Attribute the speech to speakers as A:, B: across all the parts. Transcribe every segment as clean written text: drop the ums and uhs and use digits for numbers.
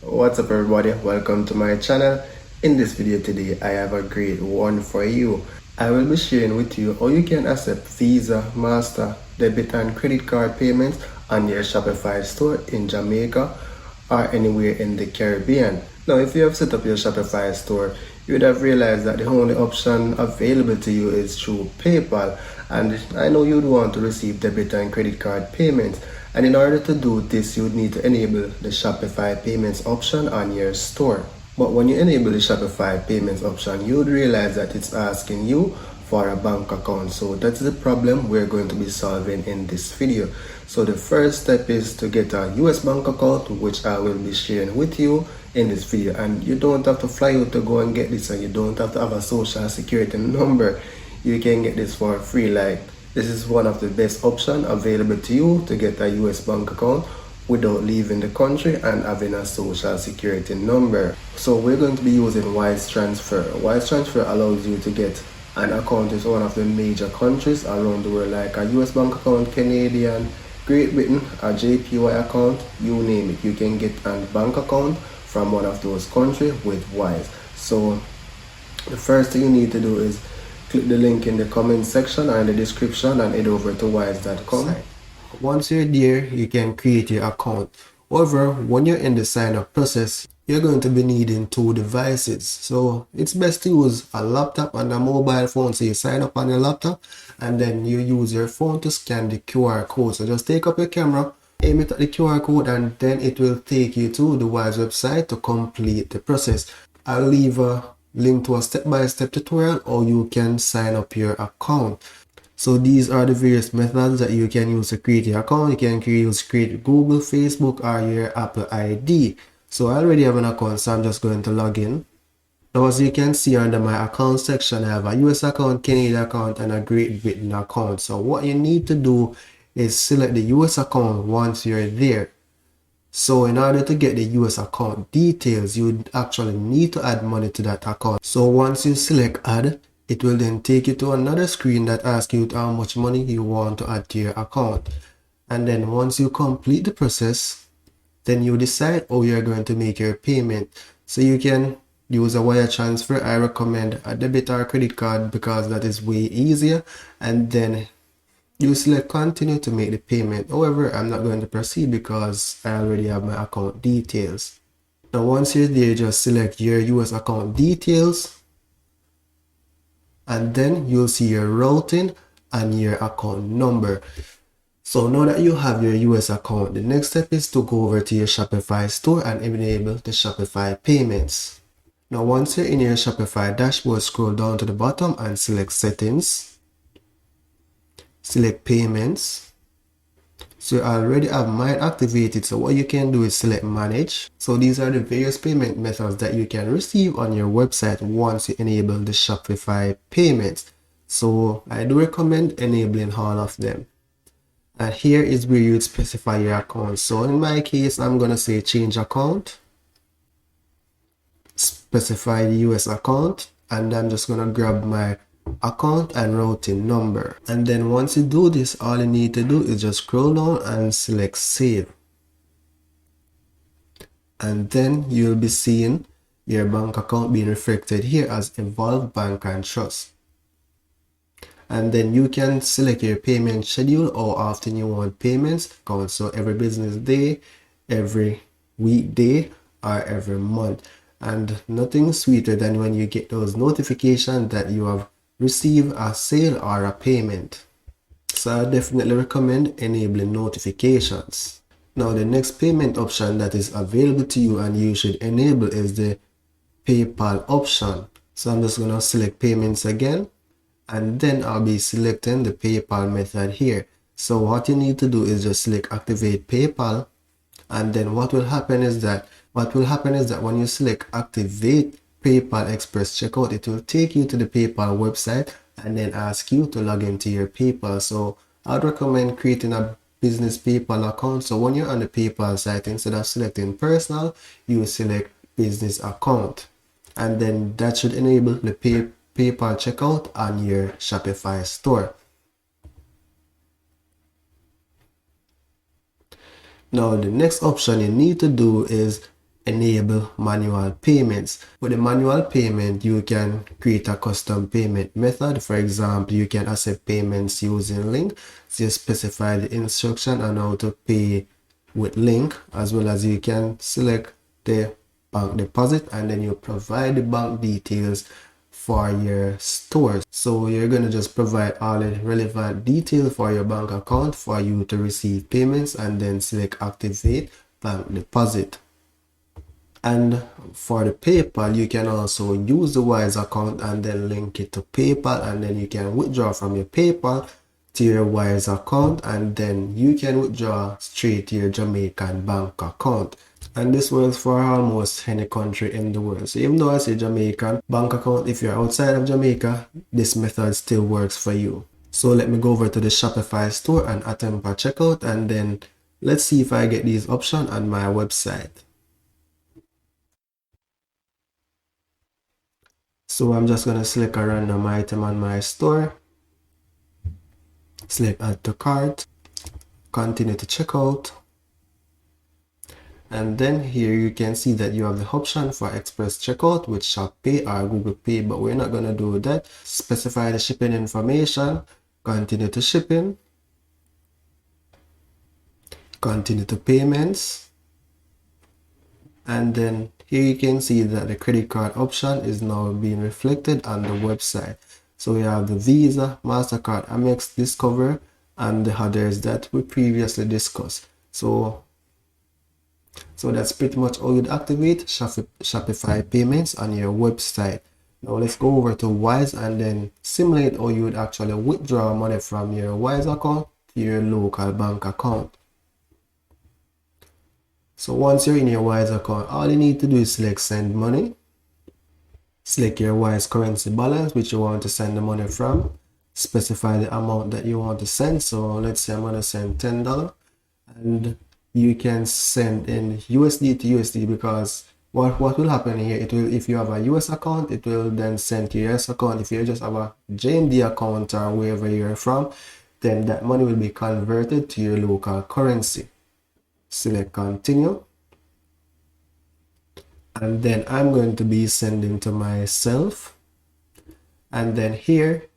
A: What's up everybody, welcome to my channel. In this video today I have a great one for you. I will be sharing with you how you can accept Visa, Master, debit and credit card payments on your Shopify store in Jamaica or anywhere in the Caribbean. Now if you have set up your Shopify store, you would have realized that the only option available to you is through PayPal, and I know you'd want to receive debit and credit card payments, and in order to do this you would need to enable the Shopify payments option on your store. But when you enable the Shopify payments option, you would realize that it's asking you for a bank account. So that's the problem we're going to be solving in this video. So the first step is to get a US bank account, which I will be sharing with you in this video. And you don't have to fly out to go and get this, and you don't have to have a social security number. You can get this for free. Like, this is one of the best options available to you to get a US bank account without leaving the country and having a social security number. So we're going to be using Wise Transfer. Wise Transfer allows you to get an account in one of the major countries around the world, like a US bank account, Canadian, Great Britain, a JPY account, you name it. You can get a bank account from one of those countries with Wise. So the first thing you need to do is click the link in the comment section or in the description and head over to wise.com. Once you're there, you can create your account. However, when you're in the sign up process, you're going to be needing two devices. So it's best to use a laptop and a mobile phone. So you sign up on your laptop and then you use your phone to scan the QR code. So just take up your camera, aim it at the QR code, and then it will take you to the Wise website to complete the process. I'll leave a link to a step-by-step tutorial how you can sign up your account. So these are the various methods that you can use to create your account. You can create Google, Facebook, or your Apple ID. So I already have an account, so I'm just going to log in. Now as you can see under my account section, I have a US account, Canadian account, and a Great Britain account. So what you need to do is select the US account once you're there. So in order to get the US account details, you would actually need to add money to that account. So once you select add, it will then take you to another screen that asks you how much money you want to add to your account. And then once you complete the process, then you decide how you're going to make your payment. So you can use a wire transfer. I recommend a debit or credit card because that is way easier. And then you select continue to make the payment. However, I'm not going to proceed because I already have my account details. Now once you're there, just select your US account details, and then you'll see your routing and your account number. So now that you have your US account, the next step is to go over to your Shopify store and enable the Shopify payments. Now once you're in your Shopify dashboard, scroll down to the bottom and select settings, select payments. So I already have mine activated, so what you can do is select manage. So these are the various payment methods that you can receive on your website once you enable the Shopify payments. So I do recommend enabling all of them. And here is where you would specify your account. So in my case, I'm going to say change account, specify the US account, and I'm just going to grab my account and routing number. And then once you do this, all you need to do is just scroll down and select save. And then you'll be seeing your bank account being reflected here as Evolve Bank and Trust. And then you can select your payment schedule or how often you want payments count. So every business day, every weekday, or every month. And nothing sweeter than when you get those notifications that you have received a sale or a payment. So I definitely recommend enabling notifications. Now the next payment option that is available to you and you should enable is the PayPal option. So I'm just going to select payments again, and then I'll be selecting the PayPal method here. So what you need to do is just select activate PayPal, and then what will happen is that when you select activate PayPal Express checkout, it will take you to the PayPal website and then ask you to log into your PayPal. So I'd recommend creating a business PayPal account. So when you're on the PayPal site, instead of selecting personal, you select business account, and then that should enable the PayPal checkout on your Shopify store. Now the next option you need to do is enable manual payments. With the manual payment, you can create a custom payment method. For example, you can accept payments using link. So you specify the instruction on how to pay with link, as well as you can select the bank deposit, and then you provide the bank details for your stores. So you're going to just provide all the relevant details for your bank account for you to receive payments, and then select activate bank deposit. And for the PayPal, you can also use the Wise account and then link it to PayPal, and then you can withdraw from your PayPal to your Wise account, and then you can withdraw straight to your Jamaican bank account. And this works for almost any country in the world. So even though I say Jamaican bank account, if you're outside of Jamaica, this method still works for you. So let me go over to the Shopify store and attempt a checkout, and then let's see if I get these options on my website. So I'm just going to select a random item on my store, select add to cart, continue to checkout, and then here you can see that you have the option for express checkout with Shop Pay or Google Pay, but we're not going to do that. Specify the shipping information, continue to shipping, continue to payments, and then here you can see that the credit card option is now being reflected on the website. So we have the Visa, MasterCard, Amex, Discover, and the others that we previously discussed. So that's pretty much how you'd activate Shopify payments on your website. Now let's go over to Wise and then simulate how you would actually withdraw money from your Wise account to your local bank account. So once you're in your Wise account, all you need to do is select send money. Select your Wise currency balance, which you want to send the money from. Specify the amount that you want to send. So let's say I'm going to send $10, and you can send in USD to USD, because what will happen here, it will, if you have a US account, it will then send to your US account. If you just have a JMD account or wherever you're from, then that money will be converted to your local currency. Select continue, and then I'm going to be sending to myself, and then here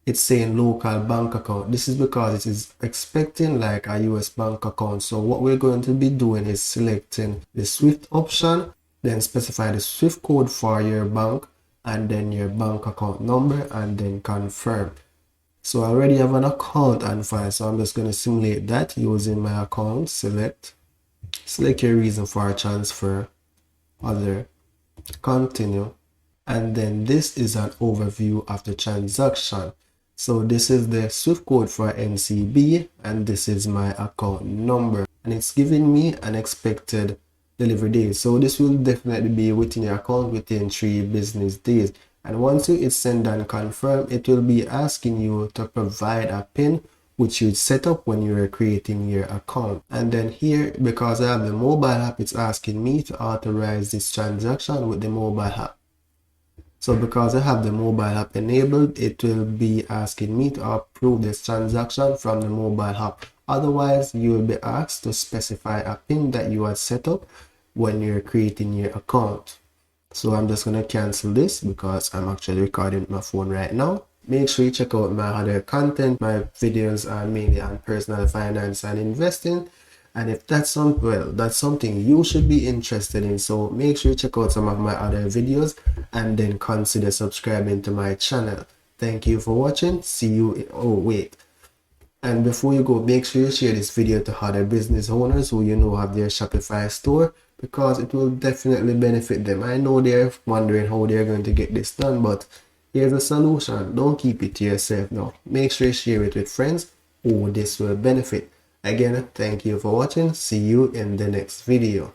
A: it's saying local bank account. This is because it is expecting like a US bank account. So what we're going to be doing is selecting the Swift option, then specify the Swift code for your bank, and then your bank account number, and then confirm. So I already have an account on file, so I'm just going to simulate that using my account. Select your reason for a transfer, other, continue, and then this is an overview of the transaction. So this is the Swift code for NCB, and this is my account number, and it's giving me an expected delivery date. So this will definitely be within your account within 3 business days. And once you hit send and confirm, it will be asking you to provide a PIN, which you'd set up when you were creating your account. And then here, because I have the mobile app, it's asking me to authorize this transaction with the mobile app. So because I have the mobile app enabled, it will be asking me to approve this transaction from the mobile app. Otherwise, you will be asked to specify a PIN that you had set up when you're creating your account. So I'm just going to cancel this because I'm actually recording my phone right now. Make sure you check out my other content. My videos are mainly on personal finance and investing. And if that's something you should be interested in. So make sure you check out some of my other videos and then consider subscribing to my channel. Thank you for watching. See you. And before you go, make sure you share this video to other business owners who you know have their Shopify store, because it will definitely benefit them. I know they're wondering how they're going to get this done, but here's a solution. Don't keep it to yourself now. Make sure you share it with friends who this will benefit. Again, thank you for watching. See you in the next video.